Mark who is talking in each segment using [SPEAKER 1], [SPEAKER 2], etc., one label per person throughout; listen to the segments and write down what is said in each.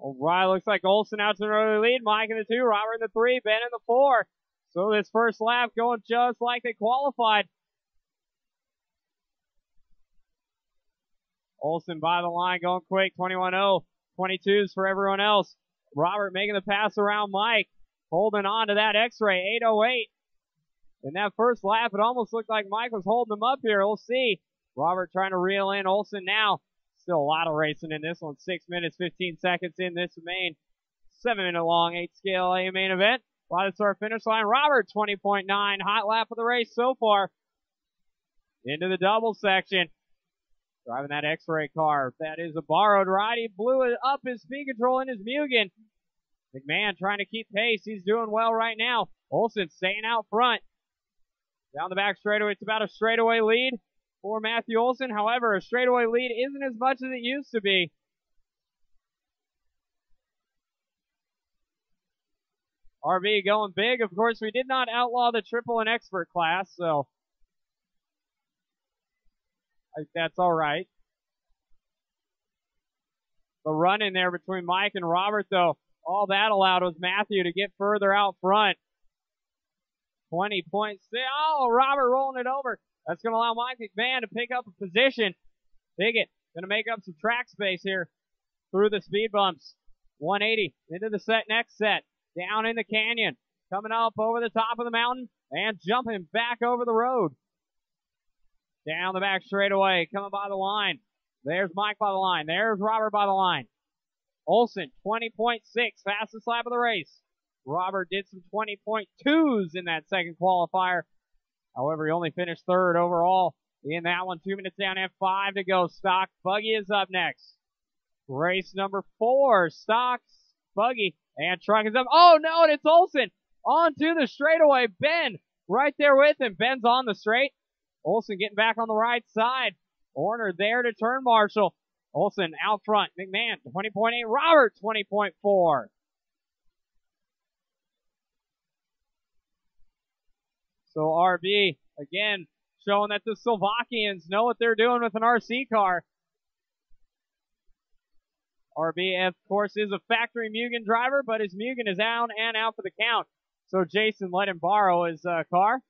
[SPEAKER 1] Right, looks like Olsen out to the early lead. Mike in the 2, Robert in the 3, Ben in the 4. So this first lap going just like they qualified. Olsen by the line going quick, 21-0. 22s for everyone else. Robert making the pass around Mike, holding on to that X-ray, 8:08. In that first lap, it almost looked like Mike was holding him up here. We'll see. Robert trying to reel in Olsen now. Still a lot of racing in this one. 6 minutes, 15 seconds in this main 7-minute long 8 Scale A main event. By the start finish line, Robert 20.9. Hot lap of the race so far. Into the double section. Driving that X-ray car. That is a borrowed ride. He blew it up his speed control in his Mugen. McMahon trying to keep pace. He's doing well right now. Olsen staying out front. Down the back straightaway. It's about a straightaway lead for Matthew Olsen. However, a straightaway lead isn't as much as it used to be. RV going big. Of course, we did not outlaw the triple and expert class, so I think that's all right. The run in there between Mike and Robert, though, all that allowed was Matthew to get further out front. 20 points. Oh, Robert rolling it over. That's going to allow Mike McMahon to pick up a position. Bigot going to make up some track space here through the speed bumps. 180 into the next set. Down in the canyon. Coming up over the top of the mountain and jumping back over the road. Down the back straightaway. Coming by the line. There's Mike by the line. There's Robert by the line. Olsen, 20.6. Fastest lap of the race. Robert did some 20.2s in that second qualifier. However, he only finished third overall in that one. 2 minutes down, F5 to go. Stock Buggy is up next. Race number 4. Stocks, Buggy, and Truck is up. Oh, no, and it's Olsen onto the straightaway. Ben right there with him. Ben's on the straight. Olsen getting back on the right side. Horner there to turn marshal. Olsen out front. McMahon, 20.8. Robert, 20.4. So RB, again, showing that the Slovakians know what they're doing with an RC car. RB, of course, is a factory Mugen driver, but his Mugen is out and out for the count. So Jason let him borrow his car.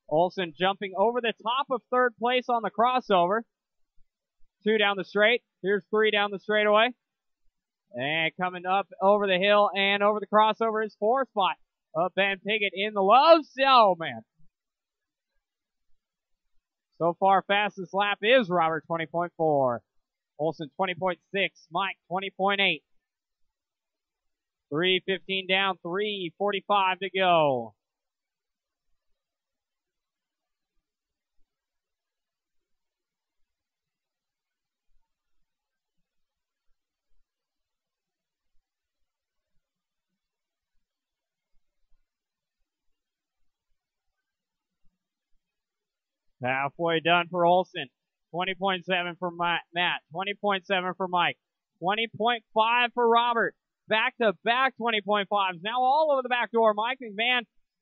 [SPEAKER 1] Olsen jumping over the top of third place on the crossover. 2 down the straight. Here's 3 down the straightaway. And coming up over the hill and over the crossover is 4 spot. Up Van Piggott in the lows. Oh, man. So far, fastest lap is Robert, 20.4. Olsen, 20.6. Mike, 20.8. 3:15 down, 3:45 to go. Halfway done for Olsen. 20.7 for Matt. 20.7 for Mike. 20.5 for Robert. Back-to-back 20.5s. Now all over the back door. Mike McMahon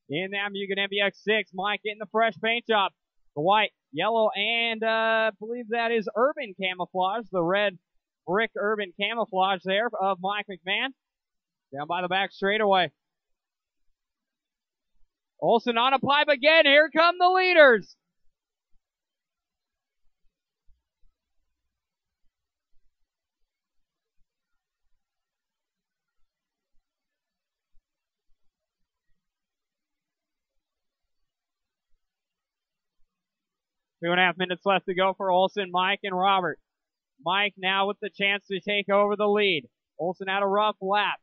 [SPEAKER 1] in that Mugen MBX6. Mike getting the fresh paint job. The white, yellow, and I believe that is urban camouflage. The red brick urban camouflage there of Mike McMahon. Down by the back straightaway. Olsen on a pipe again. Here come the leaders. Two and a half minutes left to go for Olsen, Mike, and Robert. Mike now with the chance to take over the lead. Olsen had a rough lap.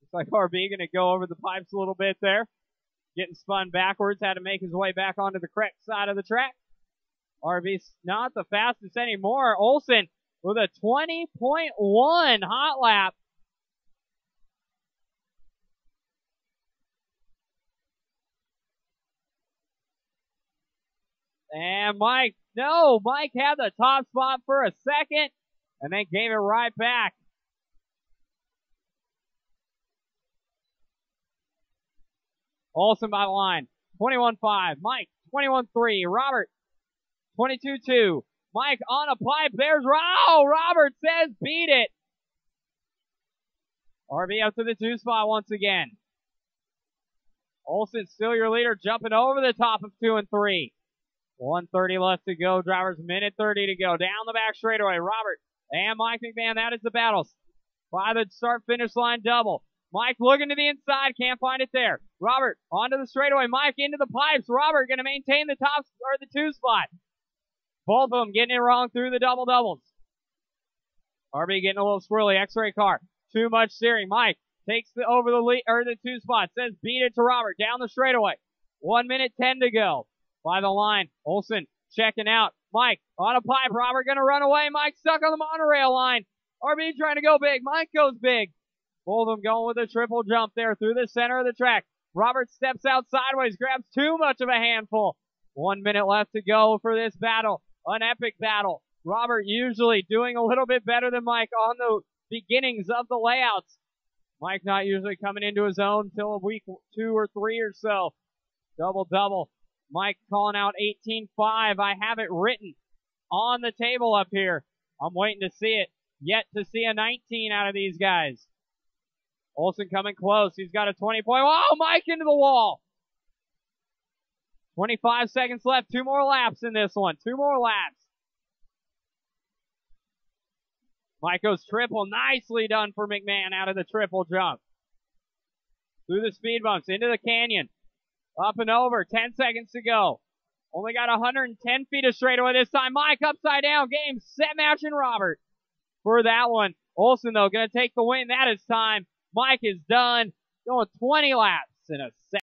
[SPEAKER 1] Looks like RB going to go over the pipes a little bit there. Getting spun backwards, had to make his way back onto the correct side of the track. RB's not the fastest anymore. Olsen with a 20.1 hot lap. And Mike had the top spot for a second and then gave it right back. Olsen by the line, 21.5. Mike, 21.3. Robert, 22.2. Mike on a pipe. There's Robert says beat it. RB up to the 2 spot once again. Olsen still your leader, jumping over the top of 2 and 3. 1:30 left to go. Drivers, minute 30 to go. Down the back straightaway. Robert and Mike McMahon. That is the battle. By the start-finish line double. Mike looking to the inside. Can't find it there. Robert onto the straightaway. Mike into the pipes. Robert going to maintain the top or the 2 spot. Both of them getting it wrong through the double-doubles. RB getting a little squirrely. X-ray car. Too much steering. Mike takes over the lead or the 2 spot. Says beat it to Robert down the straightaway. 1 minute 10 to go. By the line, Olsen checking out. Mike on a pipe. Robert gonna run away. Mike stuck on the monorail line. RB trying to go big. Mike goes big. Both of them going with a triple jump there through the center of the track. Robert steps out sideways, grabs too much of a handful. 1 minute left to go for this battle. An epic battle. Robert usually doing a little bit better than Mike on the beginnings of the layouts. Mike not usually coming into his own until week 2 or 3 or so. Double-double. Mike calling out 18.5. I have it written on the table up here. I'm waiting to see it. Yet to see a 19 out of these guys. Olsen coming close. He's got a 20-point. Oh, Mike into the wall. 25 seconds left. 2 more laps in this one. 2 more laps. Mike goes triple. Nicely done for McMahon out of the triple jump. Through the speed bumps. Into the canyon. Up and over. 10 seconds to go. Only got 110 feet of straightaway this time. Mike upside down. Game, set, match, and Robert for that one. Olsen, though, going to take the win. That is time. Mike is done. Going 20 laps in a second.